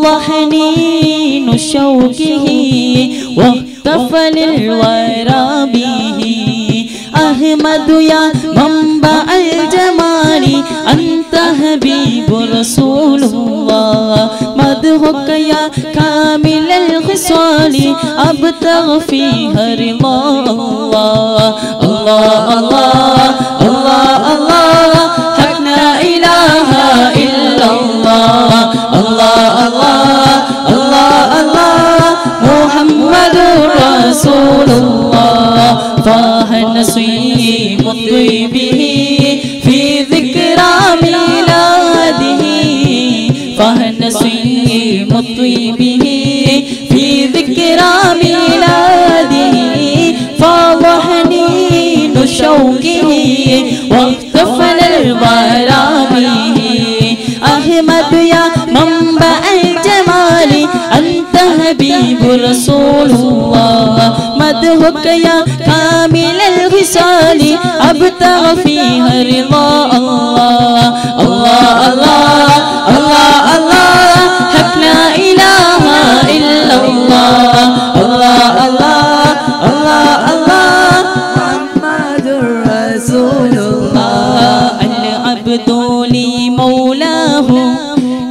فاض حنين شوقه واختفى للورى به أحمد يا منبع الجمال أنت حبيب رسول الله مدحك يا كامل الخصال أبتغ فيها رضا الله الله الله الله الله حق لا إله إلا الله الله الله الله الله محمد رسول الله فاح نسيم طيبه في ذكرى ميلاده فاح نسيم طيبه في ذكرى ميلاده فاض حنين شوقه واختفى الورى به أحمد يا منبع الجمال أنت حبيب رسول الله مدحك يا كامل الخصال أبتغ فيها رضا الله الله الله الله الله حق لا إله إلا الله الله الله الله الله محمد رسول الله العبد لمولاه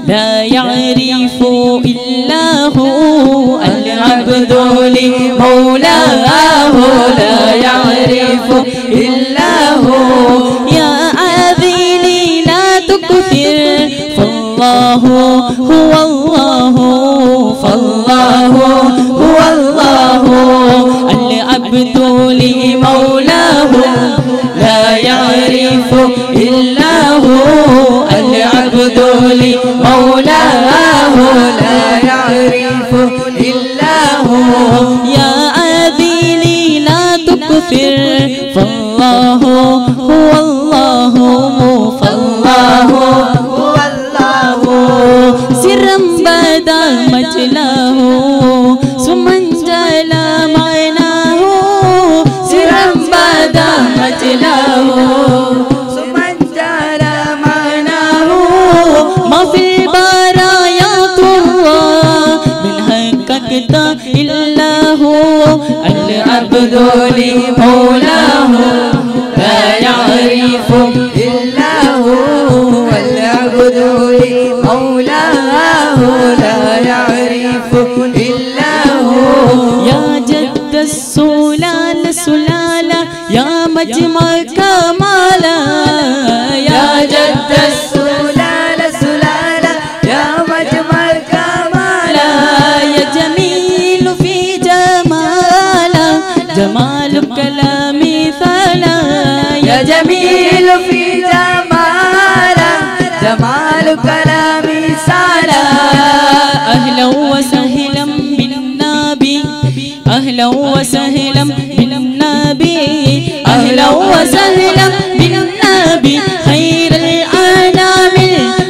لا يعرف إلا هو العبد لمولاه لا يعرف إلا هو يا عذيلي لا تكثر فالله هو الله فالله هو الله العبد لمولاه لا يعرف إلا هو العبد لمولاه لا يعرف إلا هو يا عذيلي لا تكثر فالله هو الله فالله هو الله سرا بدا مجلاه ثم انجلى معناه سرا بدا مجلاه ثم انجلى معناه ما في البرايا ترى من حقك إلا هو العبد لمولاه لا يعرف إلا هو العبد لمولاه لا يعرف إلا هو يا جد السلالة سلالة يا مجمع كمالا يا جد السلالة سلالة يا مجمع كمالا يا جميل في جمالا جمالك لا مثال يا جميل في جمالا جمالك لا مثال أهلا وسهلا بالنبي أهلا وسهلا بالنبي أهلا وسهلا بالنبي خير الأنام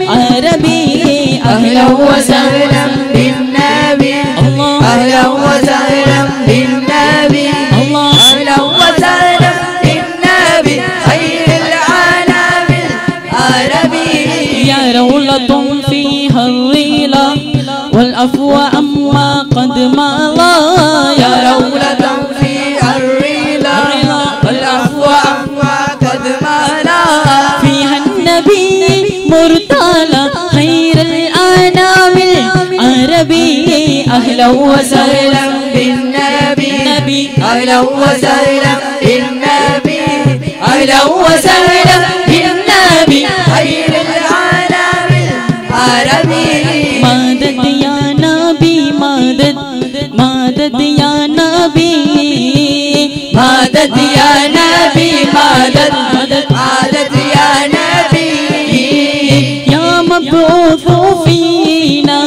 العربي أهلا وسهلا بالنبي أهلا وسهلا بالنبي أهلا وسهلا بالنبي خير العالم العربي يا رولة فيها الريلة والعفو أما قد مضى يا رولة فيها الريلة والعفو أما قد مضى فيها النبي مرتضى خير الأنام العربي أهلا وسهلا بالنبي أهلا وسهلا بالنبي أهلا وسهلا بالنبي خير العالم العربي مدد يا نبي مدد مدد يا نبي مدد يا نبي مدد مدد يا نبي يا مبعوث فينا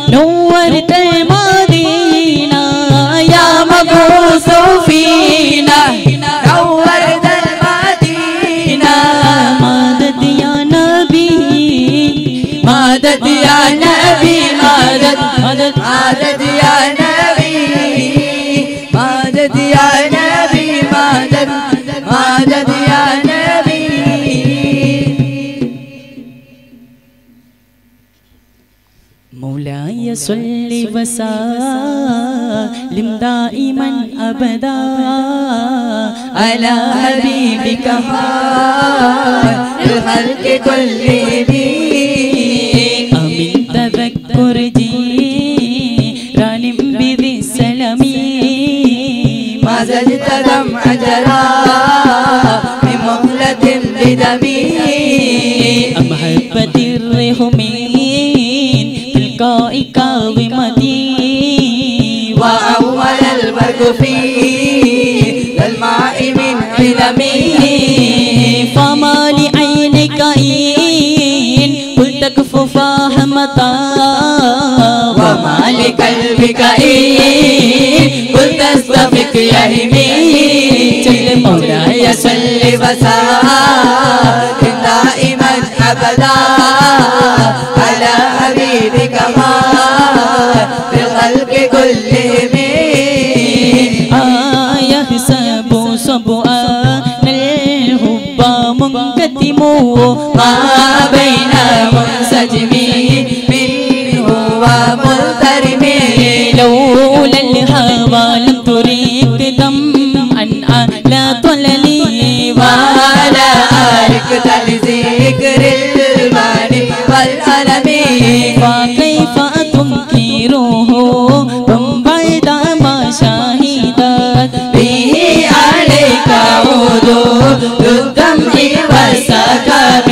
نورت المدينة يا مبعوث فينا نورت المدينة مدد يا نبي مدد يا نبي مدد مدد مدد يا نبي مدد يا نبي مدد مدد يا نبي مولاي صل وسلم دائما أبدا على حبيبك الخلق كلهم أمن تذكر جيران بذي السلام ما زلت دمع جرى من مهلة بدمي أم حبت الريح من تلقاء كاظمتي وأول البرق في الماء من علمي فما لعينك إن قلت كف فاهمتا وما لقلبك إن قلت استفق يهمي جل مولاي صل وسلم دائما أبدا على حبيبك في الخلق كلهم يحسب صبؤان الحب منكتم ما بين منسجم منه وملترم لولا الهوى لم تريك دمعا على طللي وعلى آلك لذكر المعنى والألم فكيف تنكره من بعد ما شهدت به عليك عودود الدمع والسكب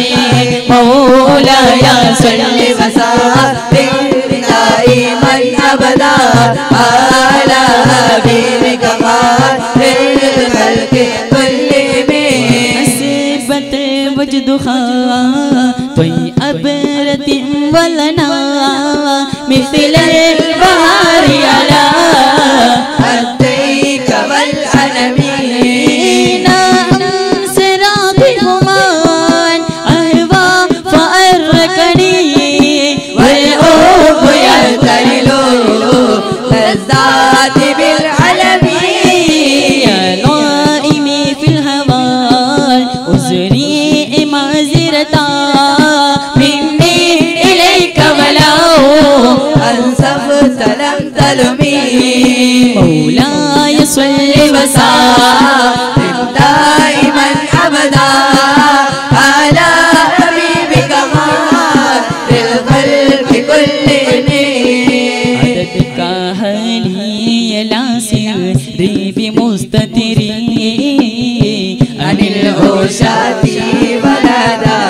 مولاي صل وسلم دائما أبدا على حبيبك خير الخلق كلهم حسبت وجدها طيب رت ولنا مثل البحر على أديك والأنمين سراطهما أهوى فأركني والأوف يلتهل للذات بالعلم يا لائمي في الهوى أزري معذرة مني إليك ولو أنصفت لم تلمي مولاي صل وسلم دائما أبدا على حبيبك للخلق كلهم عددك هلي لا سري بمستتري عن العشاة ولدا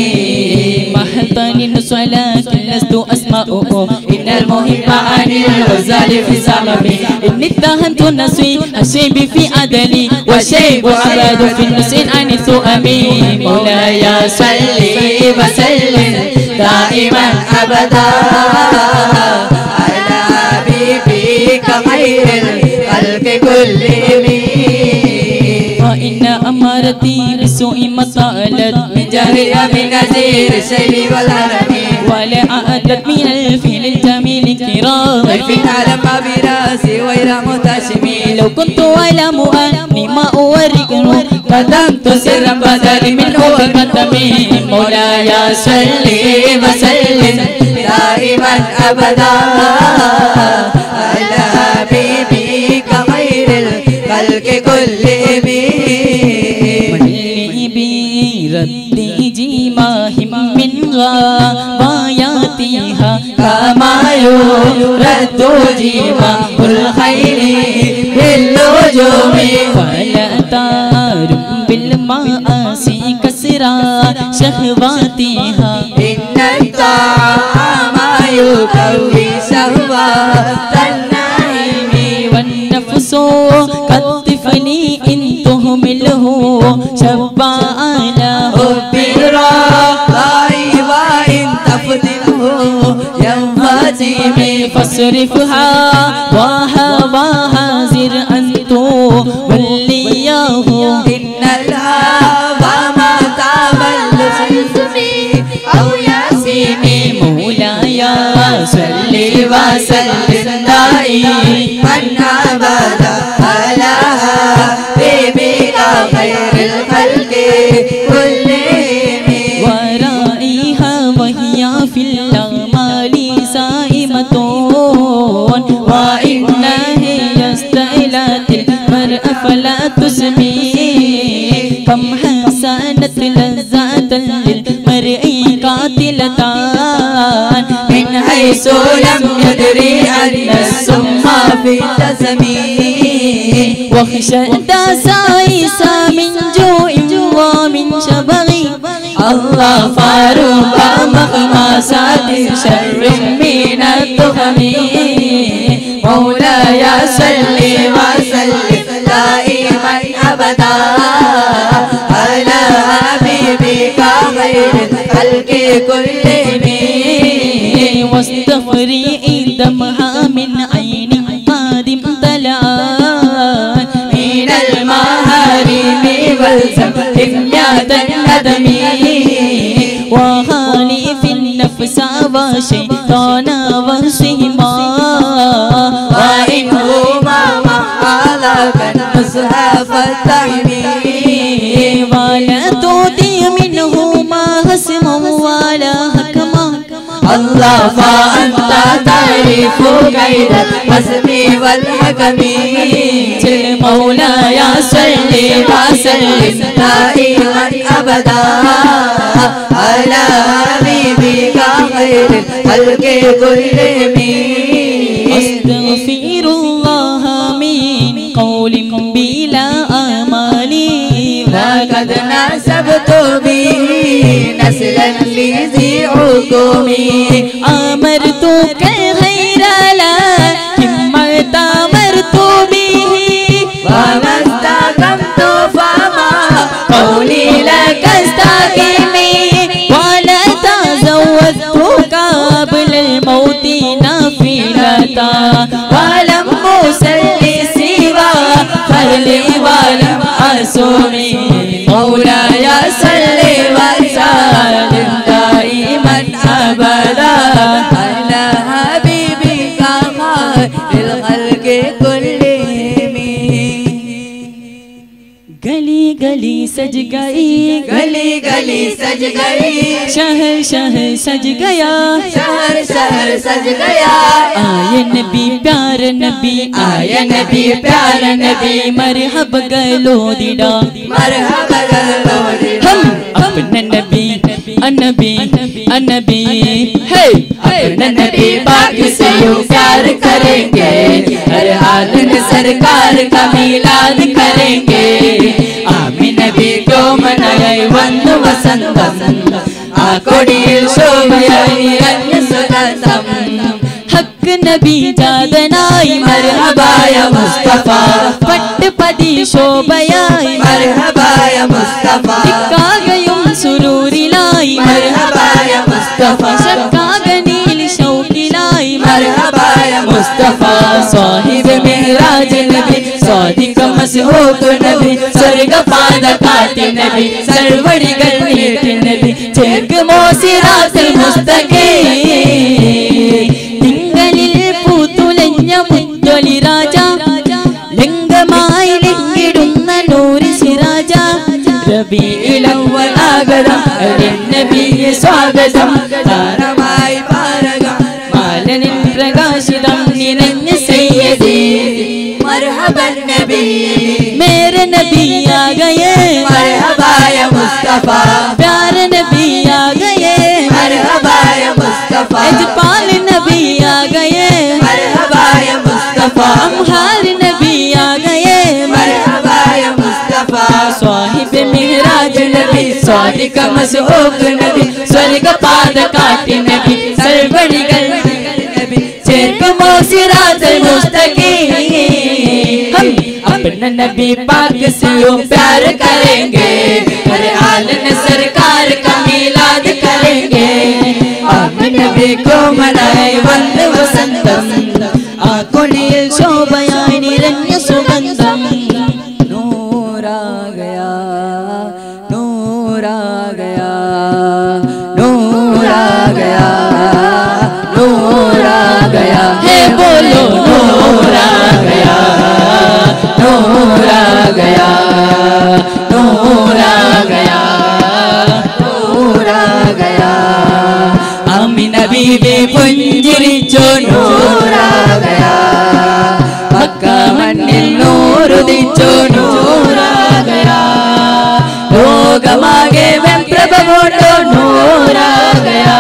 بمنحسمي محضن صلاة لست أسمعه إن المهم عن الغزال في زعمي إني اتهمت النسوي الشيب في عدلي والشيب عباد في النسين عن الثؤمي مولاي صل وسلم دائما أبدا على حبيبك خير الخلق كلهم وإن أمارتي بسوء ما طالت من جهل بنذير الشيب والهرم ولا أعدت من الفيل الجميل كرام ضيف على براسي غير متشمي لو كنت أعلم أني ما أورئه قدمت سرا بدل منه بقدمي مولاي صل وسلم دائما أبدا على حبيبك خير الخلق كلهم ردي جيماهم من غاياتها كما يرد جماع الخير بالنجوم فلا تارم بالمآسي كسرى شهواتها إن الطعام يكوي شهوات النعيم والنفس كالطفل إن تهمله شبع على حب الرضاء وإن تفضله ينفتم فاصرفها وهواها زر أن تولياه إن الهوى ما تمل سلسمي أو ياسمي مولاي صل وسلم دائما أبدا على حبيبك خير الخلق كلهم ورائها وهي وهي في الأعمال سائمة وإن هي استئلت المرء فلا تسمي كم حسنت لذة للمرء قاتلتان من حيث لم يدري أن السم في التسمي واخشى دسائس من جوع ومن شبغ الله فاروق مخماسات شر من التهم مولاي صل وسلم دائما أبدا على حبيبك خير الخلق كلهم واستغفري دمها من عين قادم طلعان من المهارم والزمهم يا الندم وخالف النفس والشيطان وصهما وإنهما معلق النصح فالتحمي ولا تؤتي منهما هسما ولا حكما الله فأنت تعرف كيد الحسم والحكم مولاي صل وسلم دائما أبدا على حبيبك خير الخلق كلهم أستغفر الله من قول بلا آمال لقد نسبت به نسلا لذي حكمي أمرتك غير لكن ما تأمرت به وما استقمت فما قولي لك استقيمي ولا تزودت قبل الموت نافلة ولم أصلي سوى فرلي ولم أصومي مولاي صل وسلم دائما أبدا على حبيبك خير الخلق كلهم गली गली सज गई गली गली सज गई शहर शहर सज गया शहर शहर सज गया आए नबी प्यार नबी आए नबी प्यार नबी मरहब गलो दिड़ा मरहबा हम अपने नबी अनबी अनबी है अपने नबी पाक से यूं प्यार करेंगे हर हाल में सरकार का मिलाद करेंगे आमीन नबी को मनाए वंद वसंतम आकोडिल शोभयाई रंग सुगंधम हक नबी जादनाई मरहबा या मुस्तफा पट पदी शोभयाई मरहबा या मुस्तफा कागयुम सुरूरिलाई मरहबा या मुस्तफा शक्कागनील शौकिलाई मरहबा या मुस्तफा साहिब मेराज नबी सादिक मसहूक नबी स्वर्ग पाद काटी नबी सरवड़ी गणित नबी चेक मोसिरात मुस्तकीम തിങ്കളിൽ പൂത്തുലഞ്ഞ മുത്തൊലി രാജ ലിംഗമായി ലിംഗിടുന്ന നൂറ് സിരാജ റബീഉൽ അവ്വൽ ആഗതം നബിയെ സ്വാഗതം താരമായി പാരകം മാലനിൽ പ്രകാശിതം നിറഞ്ഞ സയ്യിദി മർഹബൻ നബി മേരെ നബി ആ ഗയേ മർഹബാ യാ മുസ്തഫ പ്യാരെ നബി ആ ഗയേ മർഹബാ യാ മുസ്തഫ अजपाल नबी आ गए मरहबा या मुस्तफा अमहार नबी आ गए मरहबा या मुस्तफा स्वाहिब मेहराज नबी सादिक मसहूक नबी स्वर्ग पाद काटी नबी सरवड़ी गणित नबी चेक मोसिरात मुस्तकीम हम अपने नबी पाक से यूं प्यार करेंगे हर हाल में सरकार का मिलाद करेंगे आमीन नबी को मनाए वंद वसंतम आकोडिल शोभयाई निरन्य सुगंधम नूर आ गया नूर आ गया नूर आ गया नूर आ गया है बोलो नूर आ गया नूर आ गया नूर आ गया नूर आ गया आमिना बीबी पुंजिरिचो नूर आ गया मक्का मन्निल नूर उदिचो नूर आ गया लोकमागे में प्रभवोटो नूर आ गया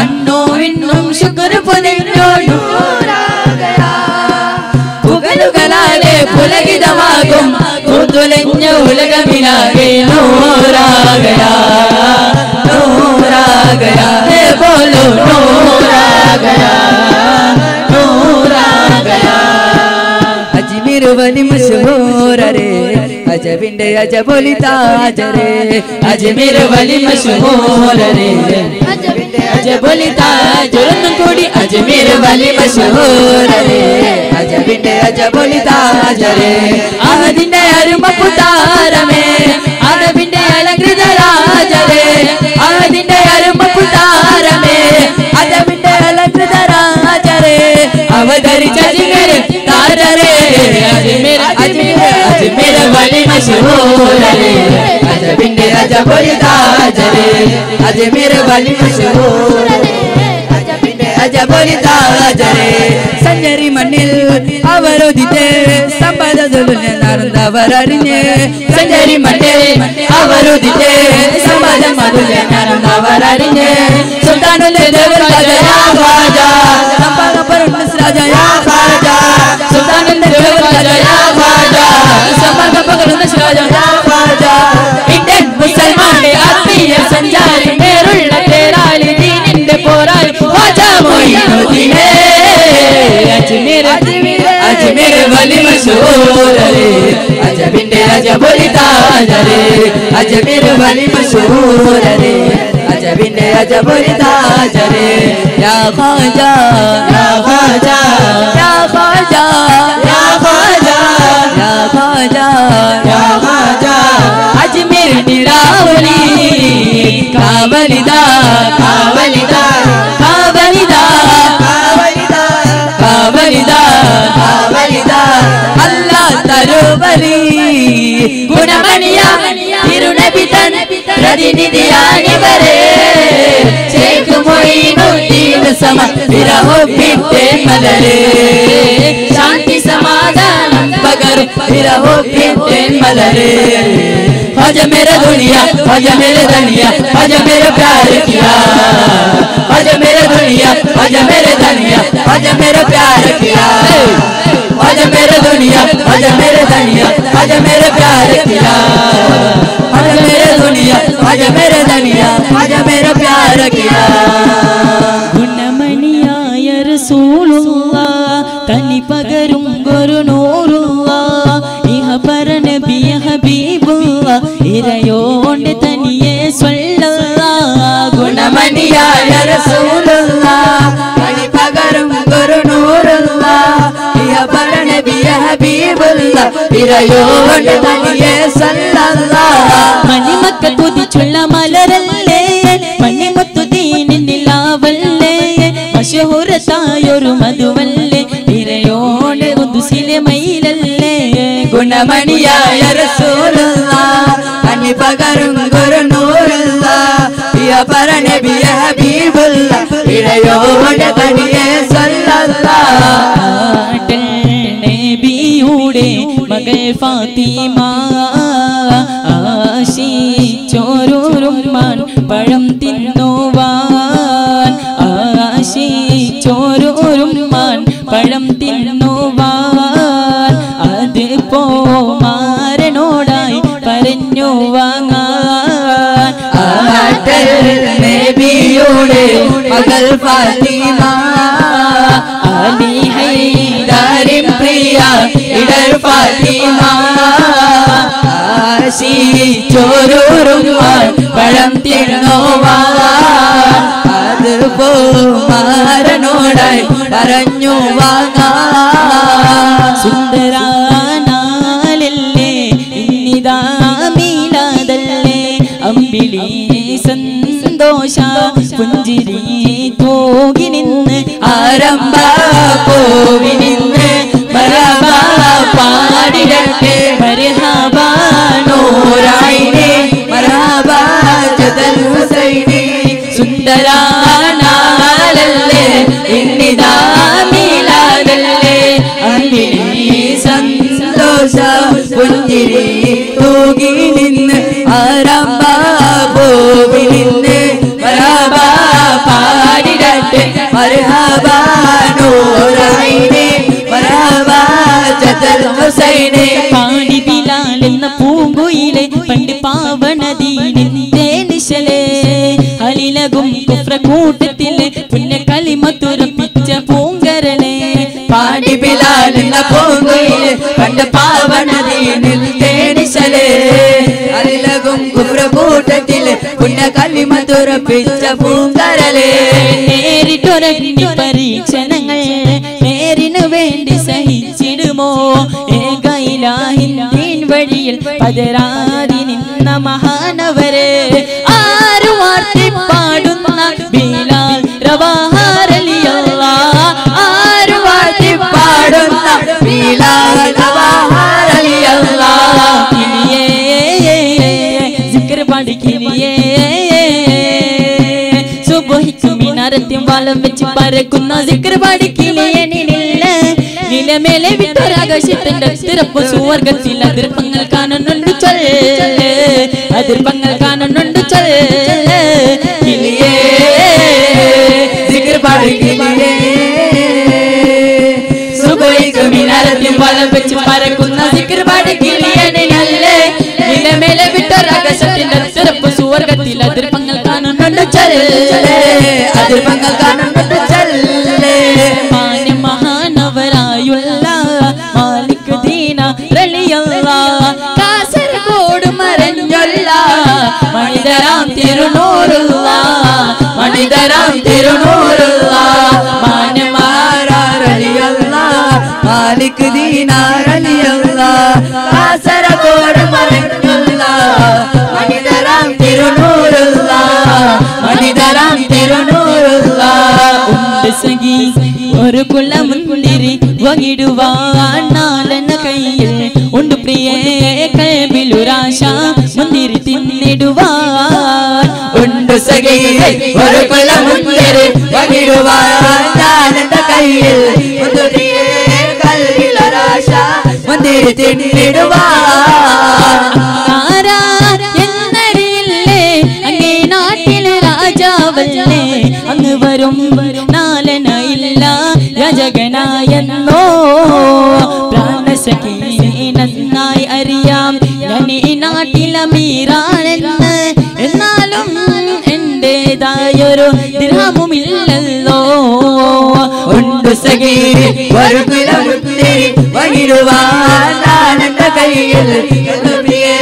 अन्नो इन्नुम शुक्र पुनिन्नो नूर आ गया पुगलुगलाले पुलगिदमागुम पुतुलन्य उलगमिलागे नूर आ गया हे बोलो नूर आ गया नूर आ गया अजमेर वली मशहूर रे अजबिंदे अजबोली ताज रे अजमेर वली मशहूर रे अजबिंदे अजबोली ताज रत्नकोडी अजमेर वली मशहूर रे अजबिंदे अजबोली ताज रे आदिंदे अरुमपुतार में आदबिंदे अलंकृत राज रे आदिंदे अरुमपुतार में आदबिंदे अलंकृत राज रे अवधरि अजमेर ताज रे अजमेर अजमेर अजमेर वली मशहूर रे अजबिंदे अजबोली ताज रे अजमेर वली मशहूर रे अजबिंदे अजबोली ताज रे संजरी मनिल अवरोधिते संपद दुलने नारंदवररिने संजरी मनिल अवरोधिते संपद मधुले नारंदवररिने सुल्तानुल देवराज या ख्वाजा संपद परमस राजा या ख्वाजा सुल्तानुल देवराज या ख्वाजा संपद परमस राजा या ख्वाजा इंडियन मुसलमान आत्मीय संजारी मेरुल्ल तेराली दीनिंदे पोराली ख्वाजा मोइनुद्दीन अजमेर अजमेर वली मशहूर रे अजबिंदे अजबोली ताज रे अजमेर वली मशहूर रे अजबिंदे अजबोली ताज रे या ख्वाजा या ख्वाजा या ख्वाजा या ख्वाजा या ख्वाजा या ख्वाजा अजमेर निरावली कावलिदा कावलिदा कावलिदा कावलिदा कावलिदा अल्लाह तरुवली गुणमणिया तिरुनबितन प्रतिनिधियानिवरे शेख मोइनुद्दीन सम विरहो बिट्टे मलरे शांति समाधान बगर विरहो बिट्टे मलरे हज मेरे दुनिया हज मेरे धनिया हज मेरे प्यार किया हज मेरे दुनिया हज मेरे धनिया हज मेरे प्यार किया हज मेरे दुनिया हज मेरे धनिया हज मेरे प्यार किया हज मेरे दुनिया हज मेरे धनिया हज मेरे प्यार किया ഗുണമണിയായ റസൂലുള്ളാഹ് തനി പകരും ഒരു നൂറുള്ളാഹ് ഇഹപര നബിയ ഹബീബുള്ളാഹ് ഇരയോണ്ട് തനിയെ സ്വല്ലല്ലാഹ് ഗുണമണിയായ റസൂലുള്ളാഹ് തനി പകരും ഒരു നൂറുള്ളാഹ് ഇഹപര നബിയ ഹബീബുള്ളാഹ് ഇരയോണ്ട് തനിയെ സ്വല്ലല്ലാഹ് മണിമക്ക തുതിച്ചുള്ള മലരല്ലേ മണിമുത്തു ദീനിൻ നിലാവല്ലേ മശഹൂറത്തായൊരു മധുവല്ലേ ഇരയോണ്ട് ഖുദ്സിലെ മയിലല്ലേ ഗുണമണിയായ റസൂലുള്ളാഹ് തനി പകരും ഒരു നൂറുള്ളാഹ് ഇഹപര നബിയ ഹബീബുള്ളാഹ് ഇരയോണ്ട് തനിയെ സ്വല്ലല്ലാഹ് നബിയുടെ മകൾ ഫാത്തിമ ആശിച്ചോരുമാൻ പഴം തിന്നുവാൻ ആശിച്ചോരുമാൻ പഴം തിന്നുവാൻ അത് പോമാരനോടായി പറഞ്ഞു വാങ്ങാൻ നബിയുടെ മകൾ ഫാത്തിമ അലി ഹൈദരിൻ പ്രിയ ഇടർ ഫാത്തിമ ആശിച്ചോരുമാൻ പഴം തിന്നുവാൻ അത് പോമാരനോടായി പറഞ്ഞു വാങ്ങാൻ സുന്ദരാനാലല്ലേ ഇന്നിതാ മീലാദല്ലേ അമ്പിളി സന്തോഷ പുഞ്ചിരി തൂകി നിന്ന് ആരംഭ പോവി നിന്ന് മരഹബ പാടിടട്ടെ മർഹബ നൂറായിനെ മരഹബ ജദൽ ഹുസൈനി സുന്ദരാ ഹുസൈനെ പാടി ബിലാൽ എന്ന പൂങ്കുയിലെ പണ്ട് പാവനദീനിന്റെ നിശലേ അലിലകും കുഫ്ര കൂട്ടത്തിലെ പുണ്യ കലിമത്തുറപ്പിച്ച പൂങ്കരളെ പാടി ബിലാൽ എന്ന പൂങ്കുയിലെ പണ്ട് പാവനദീനിന്റെ നിശലേ അലിലകും കുഫ്ര കൂട്ടത്തിലെ പുണ്യ കലിമത്തുറപ്പിച്ച പൂങ്കരളെ നേരിട്ടൊരഗ്നി പരീക്ഷണങ്ങൾ നേരിനു വേണ്ടി സഹിച്ചിടുമോ ഏകയിലാഹിൻ വഴിയിൽ പതരാതി നിന്ന മഹാനവരെ ആരു വാർത്തി പാടുന്ന ബിലാൽ റവാഹ റളിയല്ലാഹ് ആരു വാഴ്ത്തി പാടുന്ന ബിലാൽ റവാഹ റളിയല്ലാഹ് കിളിയേ സിക്ർ പാടി കിളിയേ സുബ്ഹിക്ക് മിനാരത്തിൽ വലം വെച്ച് പറക്കുന്ന സിക്ർ പാടി കിളിയേ നിലമേലെ വിട്ടൊരാകാശത്തിന്റെ തിരപ്പ് സുവർഗത്തിൽ അതിർപ്പങ്ങൾ കാണുന്നുണ്ട് ചൊല്ല് അതിർപ്പങ്ങൾ കാണുന്നുണ്ട് ചൊല്ല് കിളിയേ സിക്ർ പാടി കിളിയേ സുബ്ഹിക്ക് മിനാരത്തിൽ വലം വെച്ച് പറക്കുന്ന സിക്ർ പാടി കിളിയേ നിലമേലെ വിട്ടൊരാകാശത്തിന്റെ തിരപ്പ് സുവർഗത്തിൽ അതിർപ്പങ്ങൾ കാണുന്നുണ്ട് ചൊല്ല് അതിർപ്പങ്ങൾ കാണുന്നുണ്ട് ചൊല്ല് മാലിക് ദീന റളിയല്ലാഹ് കാസർഗോഡ് മറഞ്ഞൊല്ല മണിതരാം തിരുനൂറുള്ള മണിതരാം തിരുനൂറുള്ള മാന്യമാരാ റളിയല്ലാഹ് മാലിക് ദീന റളിയല്ലാഹ് കാസർഗോഡ് മറഞ്ഞൊല്ല മണിതരാം തിരുനൂറുള്ള മണിതരാം തിരുനൂറുള്ള ഉണ്ട് സഖി ഒരു കുളമുന്തിരി വകിടുവാൻ നാലന കയ്യിൽ ഉണ്ട് പ്രിയേ കൽബിലുരാശ മുന്തിരി തിന്നിടുവാൻ ഉണ്ട് സഖി ഒരു കുളമുന്തിരി വകിടുവാൻ നാലന കയ്യിൽ ഉണ്ട് പ്രിയേ കൽബിലുരാശ മുന്തിരി തിന്നിടുവാൻ എന്നറിയില്ലേ അങ്ങേ നാട്ടിലെ രാജാവല്ലേ അങ്ങ് വരും നാലനയില്ല രജകനായെന്നോ പ്രാണസഖി നന്നായി അറിയാം ഞാൻ ഈ നാട്ടിലമീറാണെന്ന് എന്നാലും എന്റേതായൊരു ദിർഹമുമില്ലല്ലോ ഉണ്ട് സഖി ഒരു കുലമുന്തിരി വകിടുവാൻ നാലന കയ്യിൽ ഉണ്ട് പ്രിയേ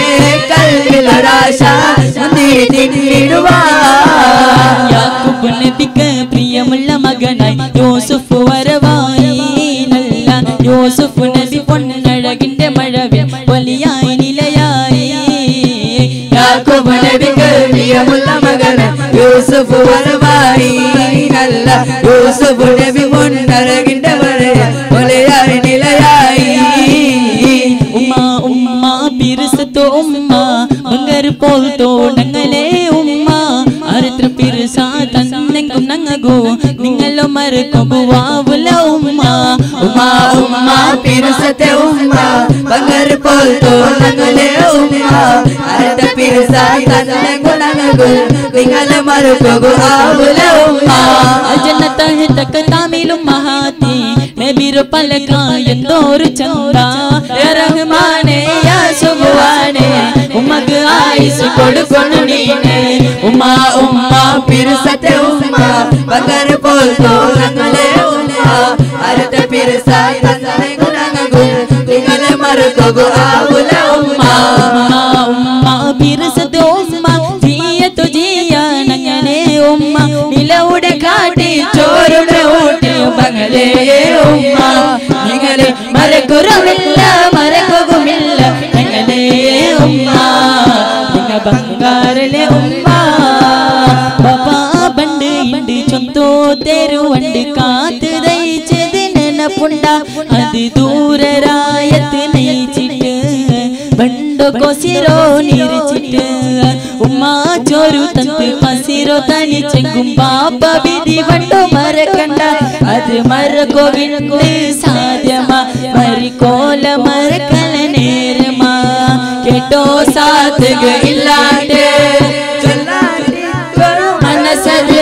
കൽബിലൊരാശ മുന്തിരി തിന്നിടുവാൻ യാക്കൂബ് നബിക്ക് പ്രിയമുള്ള മകനായി യൂസുഫ് വരവായി നല്ല യൂസുഫ് നബി പൊന്നഴകിന്റെ മഴവിൽ വലിയായി നിലയായി യാക്കൂബ് നബിക്ക് പ്രിയമുള്ള മകനായി യൂസുഫ് വരവായി നല്ല യൂസുഫ് നബി പൊന്നഴകിന്റെ മഴവിൽ വലിയായി നിലയായി ഉമ്മ ഉമ്മ പിരിസത്തോ ഉമ്മ ബംഗർ പോൽ തോണങ്ങളെ ഉമ്മ അരിത്ര പിരിസ തന്നെങ്കും നങ്ങകോ നിങ്ങളോ മറക്കുവാവുല ഉമ്മ ഉമ്മ ഉമ്മ പിരിസത്തെ ഉമ്മ ബംഗർ പോൽ തോണങ്ങളെ ഉമ്മ അരിത്ര പിരിസ തന്നെങ്കും നങ്ങകോ നിങ്ങളോ മറക്കുവാവുല ഉമ്മ ജന്നത തക താമിലും മഹാതി നബിര പലക എന്തോരു ചന്ദ യാ റഹ്മാനേ യാ സുബ്ഹാനേ ഉമ്മക്ക് ആയിസ് കൊടുക്കൊന്നു നീനെ ഉമ്മ ഉമ്മ പിരിസത്തെ ഉമ്മ ബംഗർ പോൽ തോണങ്ങളെ ഉമ്മ അരിത്ര പിരിസ തന്നെങ്കും നങ്ങകോ നിങ്ങളോ മറക്കുവാവുല ഉമ്മ ഉമ്മ പിരിസത്തെ ഉമ്മ ജിയതു ജിയാനങ്ങനെ ഉമ്മ നിലവിടെ കാട്ടി ചോരുടെ ഊട്ടി ബംഗലേ ഉമ്മ നിങ്ങളെ മറക്കുറവില്ല മറക്കുമില്ല ഞങ്ങളെ ഉമ്മ നിങ്ങ ബംഗാറിലെ ഉമ്മ ബാബാ ബണ്ട് ഇണ്ട് ചൊന്തോ തെരുവണ്ട് കാത്ത് ദയിച്ചതിനെ പുണ്ട അത് ദൂരരായത്ത് നയിച്ചിട്ട് ബണ്ടോ കൊസിരോ നിരിച്ചിട്ട് ഉമ്മ ചോരു തത്ത് പസിരോ തനി ചെങ്കും പാപ്പ വിധി വണ്ടോ മറക്കണ്ട അത് മറക്കോവിണ്ട് സാധ്യമാ മരിക്കോല മറക്കല നേരമാ കേട്ടോ സാധക ഇല്ലാണ്ട് മനസ്സത്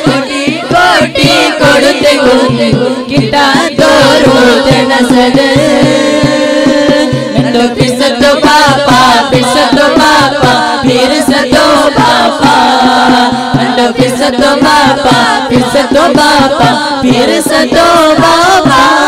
കോട്ടി കോട്ടി കൊടുത്തെങ്കും കിട്ടാത്തോരോ തനസത് फिर से तो पापा, फिर से तो पापा, फिर से तो पापा, फिर से तो पापा, फिर से तो पापा, फिर से तो पापा।